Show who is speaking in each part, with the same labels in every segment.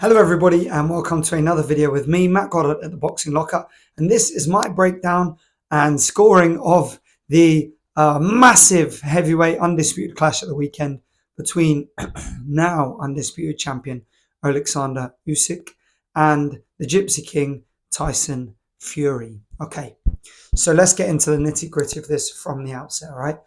Speaker 1: Hello everybody and welcome to another video with me, Matt Goddard at the Boxing Locker, and this is my breakdown and scoring of the massive heavyweight undisputed clash at the weekend between now undisputed champion Alexander Usyk and the Gypsy King Tyson Fury. Okay, so let's get into the nitty-gritty of this from the outset. All right,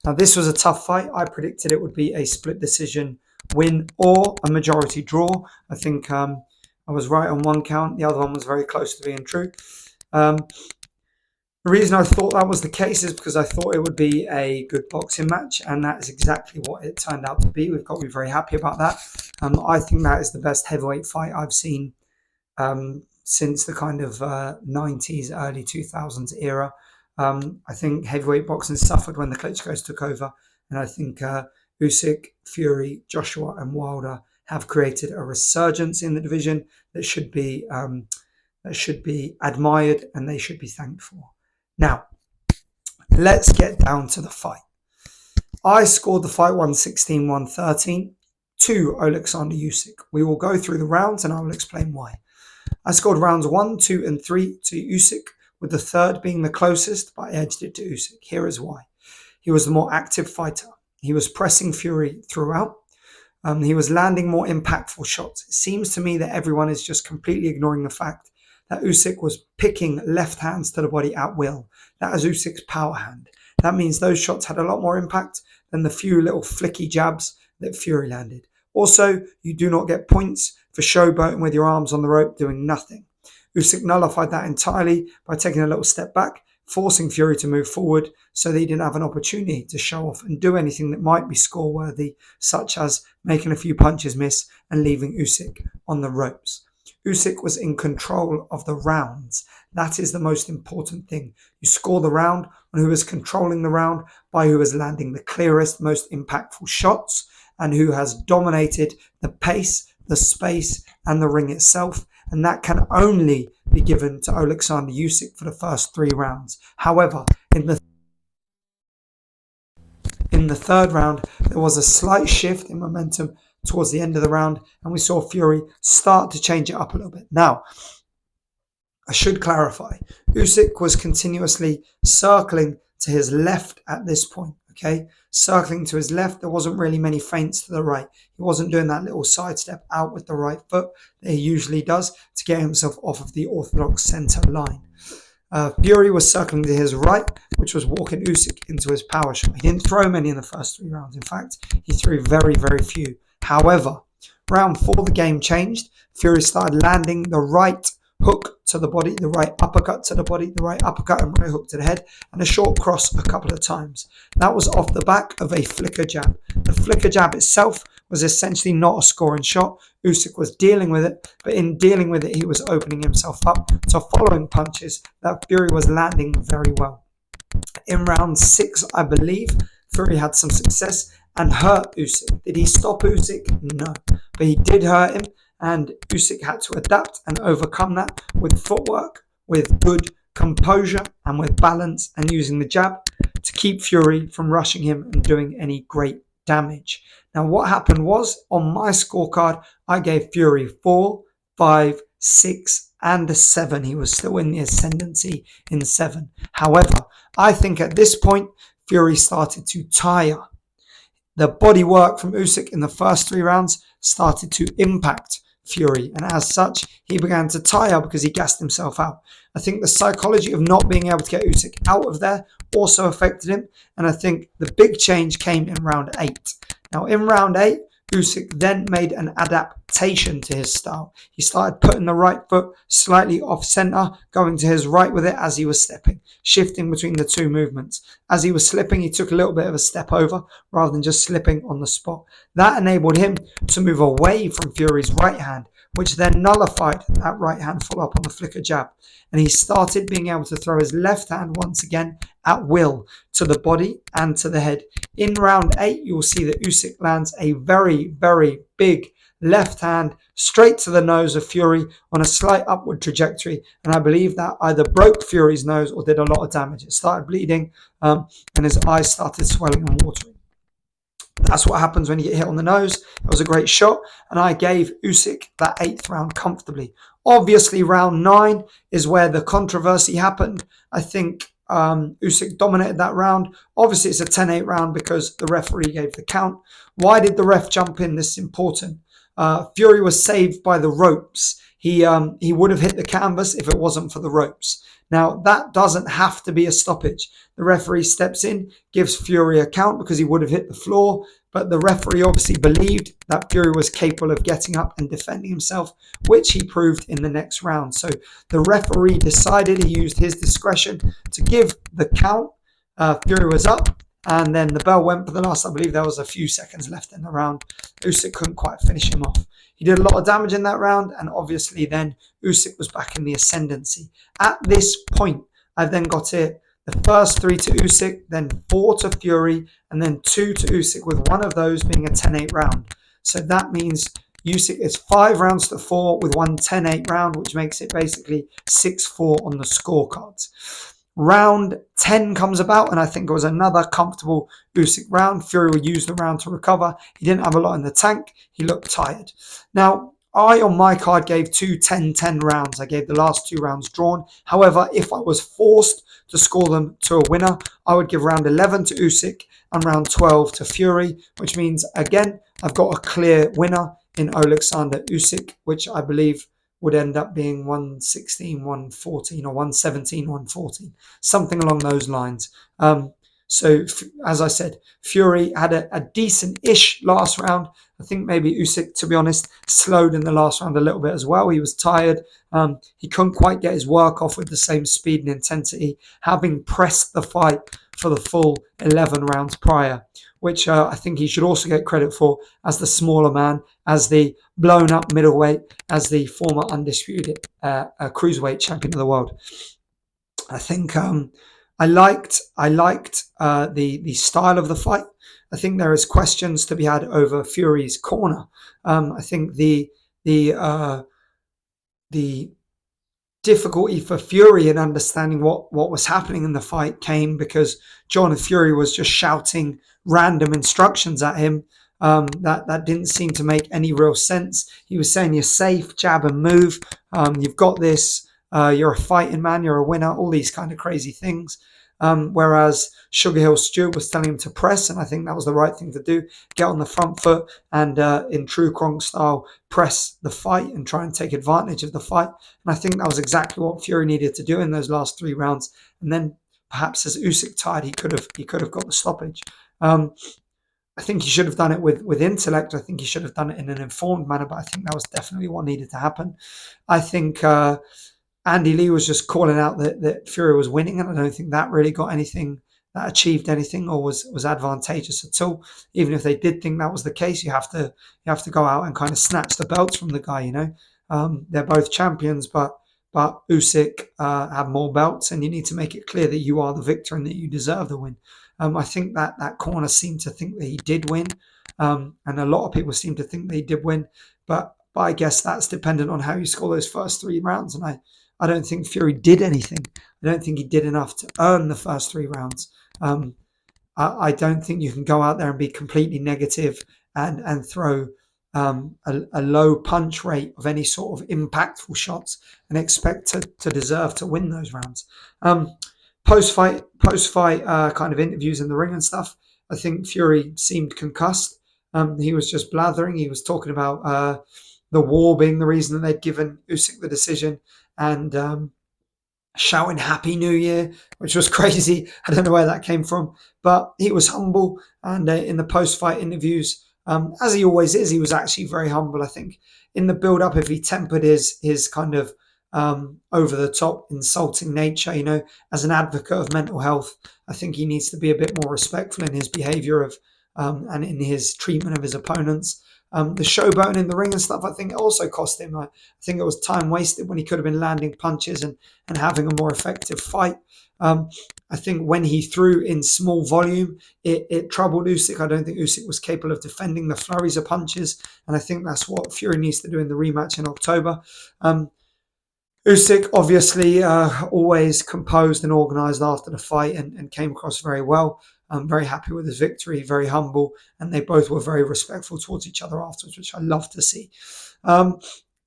Speaker 1: now this was a tough fight. I predicted it would be a split decision win or a majority draw. I think I was right on one count. The other one was very close to being true. The reason I thought that was the case is because I thought it would be a good boxing match, and that is exactly what it turned out to be. We've got to be very happy about that. I think that is the best heavyweight fight I've seen since the kind of 90s, early 2000s era. I think heavyweight boxing suffered when the Klitschko's took over, and I think Usyk, Fury, Joshua and Wilder have created a resurgence in the division that should be admired and they should be thanked for. Now, let's get down to the fight. I scored the fight 116-113 to Alexander Usyk. We will go through the rounds and I will explain why. I scored rounds 1, 2 and 3 to Usyk, with the third being the closest, but I edged it to Usyk. Here is why. He was the more active fighter. He was pressing Fury throughout. He was landing more impactful shots. It seems to me that everyone is just completely ignoring the fact that Usyk was picking left hands to the body at will. That is Usyk's power hand. That means those shots had a lot more impact than the few little flicky jabs that Fury landed. Also, you do not get points for showboating with your arms on the rope doing nothing. Usyk nullified that entirely by taking a little step back, forcing Fury to move forward so that he didn't have an opportunity to show off and do anything that might be score-worthy, such as making a few punches miss and leaving Usyk on the ropes. Usyk was in control of the rounds. That is the most important thing. You score the round on who is controlling the round, by who is landing the clearest, most impactful shots, and who has dominated the pace, the space, and the ring itself. And that can only be given to Alexander Usyk for the first 3 rounds. However, in the third round, there was a slight shift in momentum towards the end of the round, and we saw Fury start to change it up a little bit. Now, I should clarify, Usyk was continuously circling to his left at this point. Okay, circling to his left. There wasn't really many feints to the right. He wasn't doing that little sidestep out with the right foot that he usually does to get himself off of the orthodox center line. Fury was circling to his right, which was walking Usyk into his power shot. He didn't throw many in the first 3 rounds. In fact, he threw very, very few. However, round 4, the game changed. Fury started landing the right hook to the body, the right uppercut to the body, the right uppercut and right hook to the head, and a short cross a couple of times. That was off the back of a flicker jab. The flicker jab itself was essentially not a scoring shot. Usyk was dealing with it, but in dealing with it, he was opening himself up to following punches that Fury was landing very well. In round 6, I believe, Fury had some success and hurt Usyk. Did he stop Usyk? No, but he did hurt him. And Usyk had to adapt and overcome that with footwork, with good composure and with balance, and using the jab to keep Fury from rushing him and doing any great damage. Now, what happened was, on my scorecard, I gave Fury 4, 5, 6 and a 7. He was still in the ascendancy in 7. However, I think at this point, Fury started to tire. The body work from Usyk in the first 3 rounds started to impact Fury, and as such, he began to tire because he gassed himself out. I think the psychology of not being able to get Usyk out of there also affected him, and I think the big change came in round 8. Now, in round 8, Usyk then made an adaptation to his style. He started putting the right foot slightly off center, going to his right with it as he was stepping, shifting between the 2 movements. As he was slipping, he took a little bit of a step over rather than just slipping on the spot. That enabled him to move away from Fury's right hand, which then nullified that right hand follow-up on the flicker jab. And he started being able to throw his left hand once again at will to the body and to the head. In round 8, you'll see that Usyk lands a very, very big left hand straight to the nose of Fury on a slight upward trajectory. And I believe that either broke Fury's nose or did a lot of damage. It started bleeding and his eyes started swelling and watering. That's what happens when you get hit on the nose. It was a great shot, and I gave Usyk that 8th round comfortably. Obviously, round 9 is where the controversy happened. I think Usyk dominated that round. Obviously, it's a 10-8 round because the referee gave the count. Why did the ref jump in? This is important. Fury was saved by the ropes. He would have hit the canvas if it wasn't for the ropes. Now, that doesn't have to be a stoppage. The referee steps in, gives Fury a count because he would have hit the floor, but the referee obviously believed that Fury was capable of getting up and defending himself, which he proved in the next round. So the referee decided, he used his discretion to give the count. Fury was up, and then the bell went for the last, I believe there was a few seconds left in the round. Usyk couldn't quite finish him off. He did a lot of damage in that round, and obviously then Usyk was back in the ascendancy. At this point, I've then got it the first 3 to Usyk, then 4 to Fury, and then 2 to Usyk, with one of those being a 10-8 round. So that means Usyk is 5 rounds to 4 with one 10-8 round, which makes it basically 6-4 on the scorecards. Round 10 comes about, and I think it was another comfortable Usyk round. Fury will use the round to recover. He didn't have a lot in the tank. He looked tired. Now, I, on my card, gave 2 10-10 rounds. I gave the last 2 rounds drawn. However, if I was forced to score them to a winner, I would give round 11 to Usyk and round 12 to Fury, which means, again, I've got a clear winner in Alexander Usyk, which I believe would end up being 116, 114 or 117, 114, something along those lines. So, as I said, Fury had a decent-ish last round. I think maybe Usyk, to be honest, slowed in the last round a little bit as well. He was tired. He couldn't quite get his work off with the same speed and intensity, having pressed the fight for the full 11 rounds prior, which I think he should also get credit for as the smaller man, as the blown-up middleweight, as the former undisputed cruiserweight champion of the world. I think I liked the style of the fight. I think there is questions to be had over Fury's corner. I think the difficulty for Fury in understanding what was happening in the fight came because John Fury was just shouting random instructions at him that didn't seem to make any real sense. He was saying, "You're safe, jab and move. You've got this. You're a fighting man. You're a winner." All these kind of crazy things. Whereas Sugar Hill Stewart was telling him to press, and I think that was the right thing to do. Get on the front foot and, in true Kronk style, press the fight and try and take advantage of the fight. And I think that was exactly what Fury needed to do in those last 3 rounds. And then perhaps as Usyk tired, he could have got the stoppage. I think he should have done it with intellect. I think he should have done it in an informed manner, but I think that was definitely what needed to happen. I think Andy Lee was just calling out that Fury was winning, and I don't think that really got anything, that achieved anything or was advantageous at all. Even if they did think that was the case, you have to go out and kind of snatch the belts from the guy. You know, they're both champions, but Usyk had more belts, and you need to make it clear that you are the victor and that you deserve the win. I think that corner seemed to think that he did win, and a lot of people seem to think that he did win, but I guess that's dependent on how you score those first 3 rounds, and I don't think Fury did anything. I don't think he did enough to earn the first 3 rounds. I don't think you can go out there and be completely negative and throw a low punch rate of any sort of impactful shots and expect to deserve to win those rounds. Post-fight kind of interviews in the ring and stuff, I think Fury seemed concussed. He was just blathering. He was talking about the war being the reason that they'd given Usyk the decision, and shouting Happy New Year, which was crazy. I don't know where that came from, but he was humble. And in the post-fight interviews, as he always is, he was actually very humble. I think in the build-up, if he tempered his kind of over-the-top insulting nature, you know, as an advocate of mental health, I think he needs to be a bit more respectful in his behaviour of and in his treatment of his opponents. The showboating in the ring and stuff, I think it also cost him. I think it was time wasted when he could have been landing punches and having a more effective fight. I think when he threw in small volume, it troubled Usyk. I don't think Usyk was capable of defending the flurries of punches, and I think that's what Fury needs to do in the rematch in October. Usyk, obviously, always composed and organised after the fight and came across very well. I'm very happy with his victory, very humble, and they both were very respectful towards each other afterwards, which I love to see.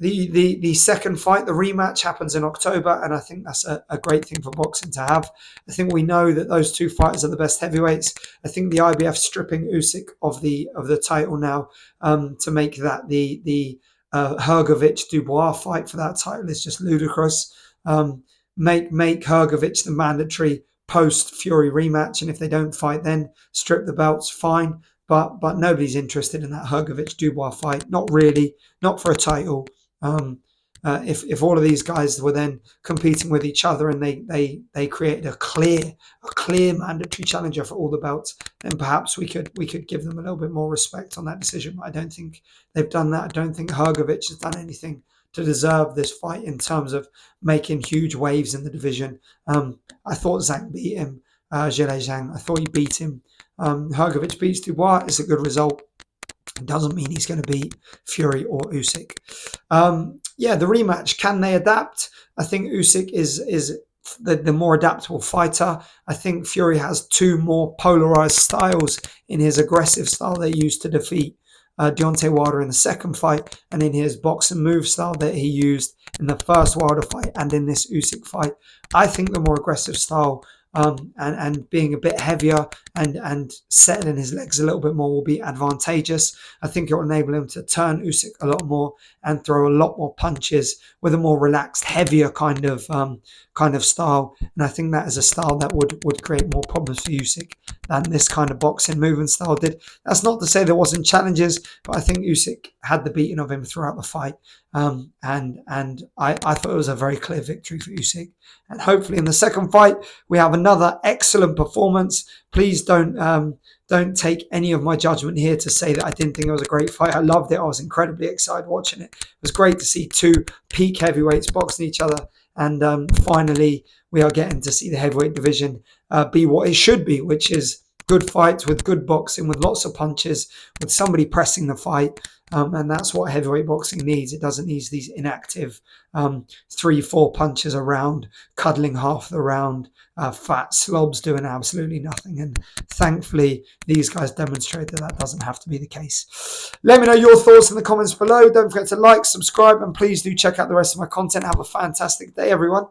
Speaker 1: The second fight, the rematch, happens in October, and I think that's a great thing for boxing to have. I think we know that those two fighters are the best heavyweights. I think the IBF stripping Usyk of the title now to make that the Hrgovic Dubois fight for that title is just ludicrous. Make Hrgovic the mandatory post Fury rematch, and if they don't fight, then strip the belts. Fine, but nobody's interested in that Hrgovic Dubois fight. Not really, not for a title. If all of these guys were then competing with each other and they created a clear mandatory challenger for all the belts, then perhaps we could give them a little bit more respect on that decision. But I don't think they've done that. I don't think Hrgovic has done anything to deserve this fight in terms of making huge waves in the division. I thought Zhang beat him, Zhile Zhang. I thought he beat him. Hrgovic beats Dubois. It's a good result. It doesn't mean he's going to beat Fury or Usyk. The rematch. Can they adapt? I think Usyk is the more adaptable fighter. I think Fury has two more polarized styles in his aggressive style they used to defeat Deontay Wilder in the second fight, and in his box and move style that he used in the first Wilder fight and in this Usyk fight. I think the more aggressive style and being a bit heavier and settling his legs a little bit more will be advantageous. I think it will enable him to turn Usyk a lot more and throw a lot more punches with a more relaxed, heavier kind of style. And I think that is a style that would create more problems for Usyk than this kind of boxing movement style did. That's not to say there wasn't challenges, but I think Usyk had the beating of him throughout the fight. And I thought it was a very clear victory for Usyk. And hopefully in the second fight, we have another excellent performance. Please don't take any of my judgment here to say that I didn't think it was a great fight. I loved it. I was incredibly excited watching it. It was great to see two peak heavyweights boxing each other. And finally, we are getting to see the heavyweight division be what it should be, which is good fights with good boxing, with lots of punches, with somebody pressing the fight. And that's what heavyweight boxing needs. It doesn't need these inactive 3-4 punches around, cuddling half the round, fat slobs doing absolutely nothing. And thankfully, these guys demonstrated that doesn't have to be the case. Let me know your thoughts in the comments below. Don't forget to like, subscribe, and please do check out the rest of my content. Have a fantastic day, everyone.